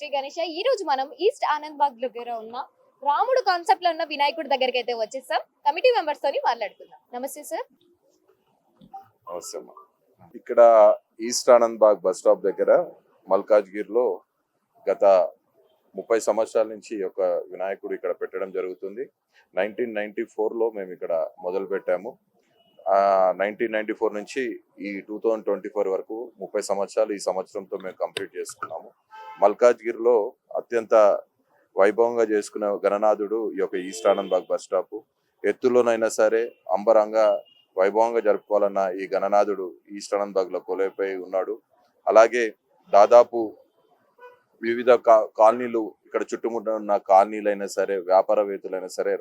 శ్రీ గణేష. ఈ రోజు మనం ఈస్ట్ ఆనంద్ బాగ్ దగ్గర ఉన్న రాముడు కాన్సెప్ట్ లో ఉన్న వినాయకుడి దగ్గరికి అయితే వచ్చేసాం. కమిటీ మెంబర్స్ తోని మాట్లాడుకుందాం. నమస్తే సార్. అవసరం ఇక్కడ ఈస్ట్ ఆనంద్ బాగ్ బస్ స్టాప్ దగ్గర మల్కాజ్గిర్ లో గత 30 సంవత్సరాల నుంచి ఒక వినాయకుడు ఇక్కడ పెట్టడం జరుగుతుంది. 1994లో మేము ఇక్కడ మొదలు పెట్టాము. 1994 నుంచి ఈ 2024 వరకు 30 సంవత్సరాలు ఈ సంవత్సరంతో మేము కంప్లీట్ చేసుకున్నాము. మల్కాజ్గిర్ లో అత్యంత వైభవంగా చేసుకున్న గణనాథుడు ఈ యొక్క ఈస్ట్ ఆనంద్ బాగ్ బస్ స్టాప్. ఎత్తులోనైనా సరే అంబరంగా వైభవంగా జరుపుకోవాలన్న ఈ గణనాథుడు ఈస్ట్ ఆనంద్ బాగ్ లో కొలువైపోయి ఉన్నాడు. అలాగే దాదాపు వివిధ కాలనీలు ఇక్కడ చుట్టుముట్ట ఉన్న కాలనీలైనా సరే, వ్యాపారవేత్తలైనా సరే,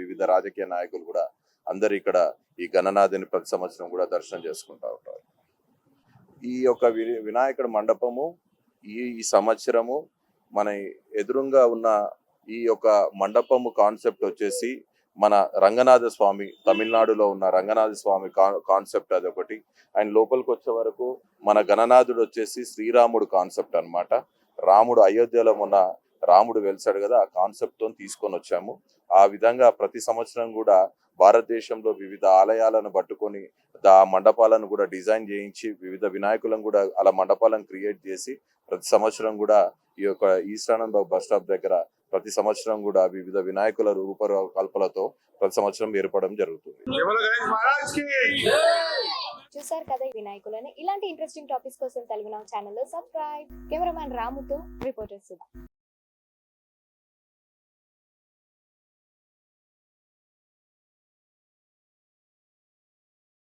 వివిధ రాజకీయ నాయకులు కూడా అందరు ఇక్కడ ఈ గణనాథుని ప్రతి సంవత్సరం కూడా దర్శనం చేసుకుంటూ ఉంటారు. ఈ యొక్క వినాయకుడి మండపము ఈ సంవత్సరము మన ఎదురుగా ఉన్న ఈ యొక్క మండపము కాన్సెప్ట్ వచ్చేసి మన రంగనాథ స్వామి, తమిళనాడులో ఉన్న రంగనాథ స్వామి కాన్సెప్ట్ అదొకటి. ఆయన లోపలికి వచ్చే వరకు మన గణనాథుడు వచ్చేసి శ్రీరాముడు కాన్సెప్ట్ అన్నమాట. రాముడు అయోధ్యలో ఉన్న రాముడు వెలిసాడు కదా, ఆ కాన్సెప్ట్ తో తీసుకొని వచ్చాము. ఆ విధంగా ప్రతి సంవత్సరం కూడా భారతదేశంలో వివిధ ఆలయాలను పట్టుకొని ఆ మండపాలను కూడా డిజైన్ చేయించి వివిధ వినాయకులను కూడా అలా మండపాలను క్రియేట్ చేసి ప్రతి సంవత్సరం కూడా ఈ యొక్క ఈస్ట్ ఆనంద్ బాగ్ బస్ స్టాప్ దగ్గర ప్రతి సంవత్సరం కూడా వివిధ వినాయకుల రూపకల్పనతో ప్రతి సంవత్సరం ఏర్పడడం జరుగుతుంది. చూసారు కదా వినాయకులని. ఇలాంటి ఇంట్రెస్టింగ్ టాపిక్స్ కోసం తెలుగు నౌ ఛానల్ లో సబ్స్క్రైబ్. కెమెరామ్యాన్ రాముతో రిపోర్టర్ సుధా.